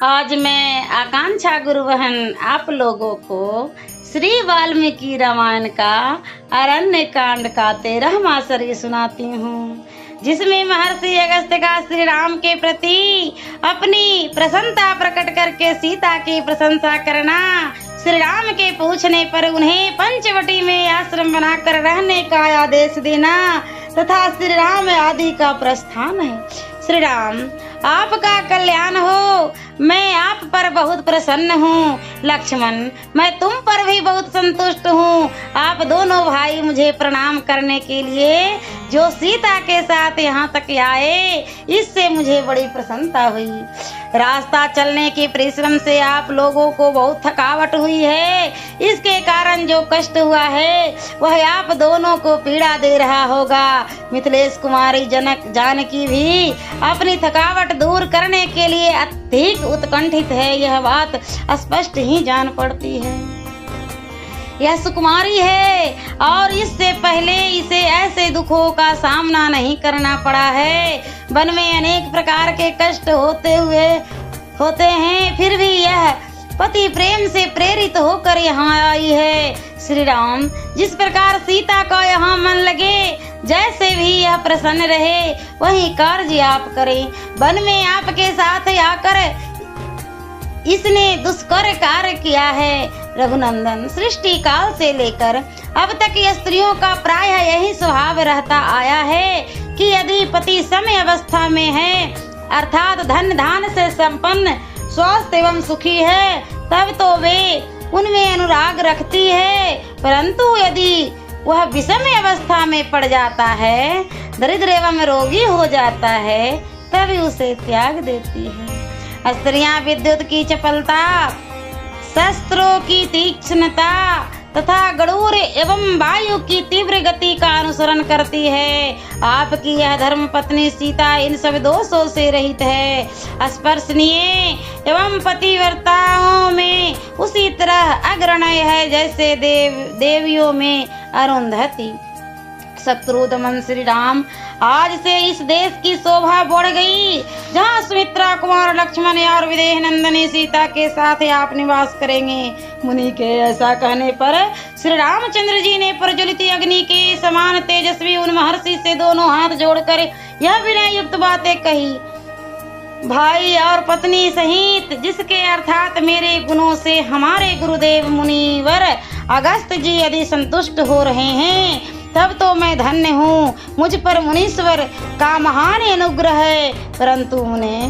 आज मैं आकांक्षा गुरु बहन आप लोगों को श्री वाल्मीकि रामायण का अरण्य कांड का 13वां सर्ग सुनाती हूँ, जिसमें महर्षि अगस्त्य का श्री राम के प्रति अपनी प्रसन्नता प्रकट करके सीता की प्रशंसा करना, श्री राम के पूछने पर उन्हें पंचवटी में आश्रम बनाकर रहने का आदेश देना तथा श्री राम आदि का प्रस्थान है। श्री राम, आपका कल्याण हो, मैं आप पर बहुत प्रसन्न हूँ। लक्ष्मण, मैं तुम पर भी बहुत संतुष्ट हूँ। आप दोनों भाई मुझे प्रणाम करने के लिए जो सीता के साथ यहाँ तक आए, इससे मुझे बड़ी प्रसन्नता हुई। रास्ता चलने के परिश्रम से आप लोगों को बहुत थकावट हुई है, इसके कारण जो कष्ट हुआ है वह आप दोनों को पीड़ा दे रहा होगा। मिथिलेश कुमारी जानकी भी अपनी थकावट दूर करने के लिए अधिक उत्कंठित है, यह बात स्पष्ट ही जान पड़ती है। यह सुकुमारी है और इससे पहले इसे ऐसे दुखों का सामना नहीं करना पड़ा है। वन में अनेक प्रकार के कष्ट होते हैं, फिर भी यह पति प्रेम से प्रेरित होकर यहाँ आई है। श्री राम, जिस प्रकार सीता का यहाँ मन लगे, जैसे भी यह प्रसन्न रहे, वही कार्य आप करें। वन में आपके साथ आकर इसने दुष्कर कार्य किया है। रघुनंदन, सृष्टि काल से लेकर अब तक स्त्रियों का प्राय यही स्वभाव रहता आया है कि यदि पति समय अवस्था में है, अर्थात धन धान से संपन्न, स्वस्थ एवं सुखी है, तब तो वे उनमें अनुराग रखती है। परंतु यदि वह विषम अवस्था में पड़ जाता है, दरिद्र एवं रोगी हो जाता है, तभी उसे त्याग देती है। स्त्रियां विद्युत की चपलता, शस्त्रों की तीक्ष्णता तथा गरुड़ एवं वायु की तीव्र गति का अनुसरण करती है। आपकी यह धर्म पत्नी सीता इन सब दोषों से रहित है। स्पर्शनीय एवं पतिव्रताओं में उसी तरह अग्रणी है जैसे देवियों में अरुंधति। शत्रुदमन श्री राम, आज से इस देश की शोभा बढ़ गई, जहाँ सुमित्रा कुमार लक्ष्मण और विदेह नंदनी सीता के साथ आप निवास करेंगे। मुनि के ऐसा कहने पर श्री रामचंद्र जी ने प्रज्वलित अग्नि के समान तेजस्वी उन महर्षि से दोनों हाथ जोड़कर यह विनय युक्त बातें कही। भाई और पत्नी सहित, जिसके अर्थात मेरे गुणों से हमारे गुरुदेव मुनिवर अगस्त जी यदि संतुष्ट हो रहे हैं, तब तो मैं धन्य हूँ। मुझ पर मुनीश्वर का महान अनुग्रह है। परंतु मुने,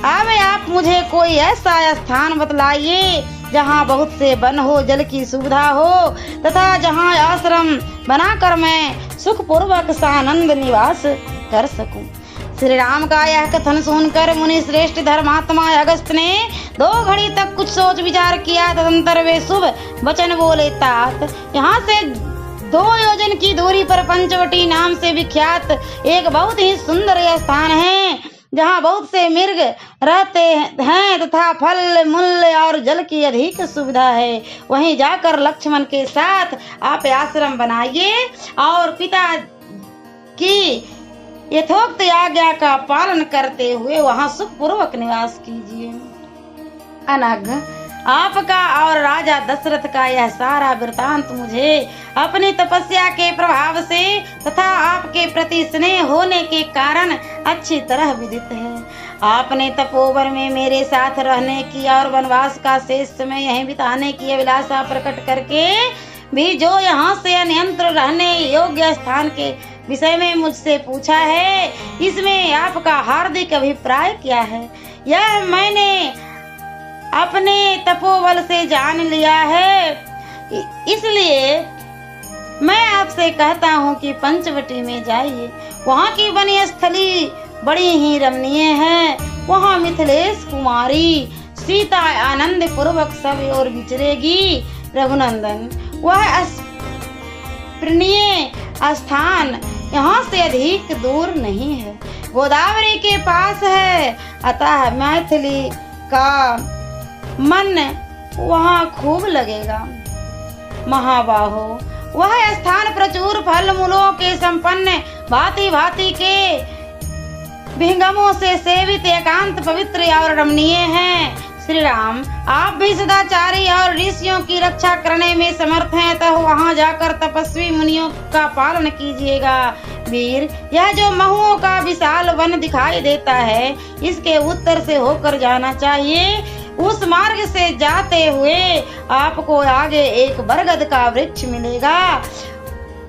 अब आप मुझे कोई ऐसा स्थान बतलाइए जहाँ बहुत से वन हो, जल की सुविधा हो तथा जहाँ आश्रम बनाकर मैं सुखपूर्वक सानंद निवास कर सकूं। श्री राम का यह कथन सुनकर मुनि श्रेष्ठ धर्मात्मा अगस्त ने 2 घड़ी तक कुछ सोच विचार किया। तदंतर वे शुभ वचन बोले। तात, यहाँ से 2 योजन की दूरी पर पंचवटी नाम से विख्यात एक बहुत ही सुंदर स्थान है, जहाँ बहुत से मृग रहते हैं तथा फल मूल्य और जल की अधिक सुविधा है। वहीं जाकर लक्ष्मण के साथ आप आश्रम बनाइए और पिता की यथोक्त आज्ञा का पालन करते हुए वहाँ सुखपूर्वक निवास कीजिए। अनघ, आपका और राजा दशरथ का यह सारा वृतांत मुझे अपनी तपस्या के प्रभाव से तथा आपके प्रति स्नेह होने के कारण अच्छी तरह विदित है। आपने तपोवन में मेरे साथ रहने की और वनवास का शेष समय यहीं बिताने की अभिलाषा प्रकट करके भी जो यहाँ से अन्यंत्र रहने योग्य स्थान के विषय में मुझसे पूछा है, इसमें आपका हार्दिक अभिप्राय क्या है, यह मैंने अपने तपोबल से जान लिया है। इसलिए मैं आपसे कहता हूँ कि पंचवटी में जाइए। वहाँ की वन्य स्थली बड़ी ही रमणीय है। वहाँ मिथिलेश कुमारी सीता आनंद पूर्वक सब ओर विचरेगी। रघुनंदन, वह प्रणीय स्थान यहाँ से अधिक दूर नहीं है, गोदावरी के पास है, अतः मैथिली का मन वहाँ खूब लगेगा। महाबाहो, वह स्थान प्रचुर फल मूलों के संपन्न, भांति भांति के विहंगमों से सेवित, एकांत, पवित्र और रमणीय है। श्री राम, आप भी सदाचारी और ऋषियों की रक्षा करने में समर्थ हैं, तो वहां जाकर तपस्वी मुनियों का पालन कीजिएगा। वीर, यह जो महुओं का विशाल वन दिखाई देता है, इसके उत्तर से होकर जाना चाहिए। उस मार्ग से जाते हुए आपको आगे एक बरगद का वृक्ष मिलेगा।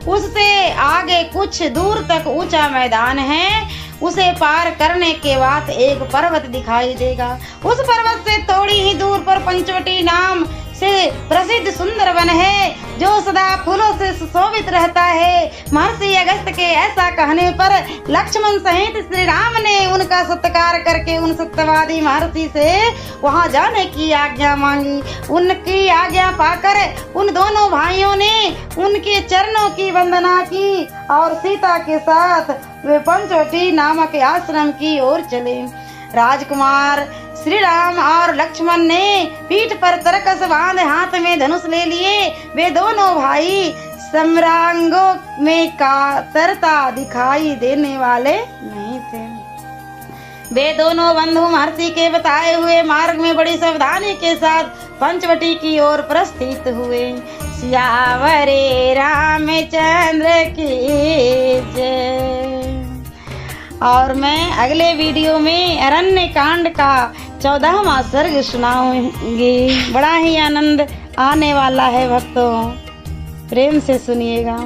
उससे आगे कुछ दूर तक ऊंचा मैदान है। उसे पार करने के बाद एक पर्वत दिखाई देगा। उस पर्वत से थोड़ी ही दूर पर पंचवटी नाम से प्रसिद्ध सुंदर वन है, जो सदा फूलों से सुशोभित रहता है। महर्षि अगस्त के ऐसा कहने पर लक्ष्मण सहित श्री राम ने उनका सत्कार करके उन सत्यवादी महर्षि से वहां जाने की आज्ञा मांगी। उनकी आज्ञा पाकर उन दोनों भाइयों ने उनके चरणों की वंदना की और सीता के साथ वे पंचवटी नामक आश्रम की ओर चले। राजकुमार श्री राम और लक्ष्मण ने पीठ पर तरकस बांध हाथ में धनुष ले लिए। वे दोनों भाई सम्रांगों में कातरता दिखाई देने वाले नहीं थे। वे दोनों बंधु महर्षि के बताए हुए मार्ग में बड़ी सावधानी के साथ पंचवटी की ओर प्रस्थित हुए। सियावरे रामचंद्र की जय। और मैं अगले वीडियो में अरण्य कांड का 14वां सर्ग सुनाऊंगी। बड़ा ही आनंद आने वाला है भक्तों, प्रेम से सुनिएगा।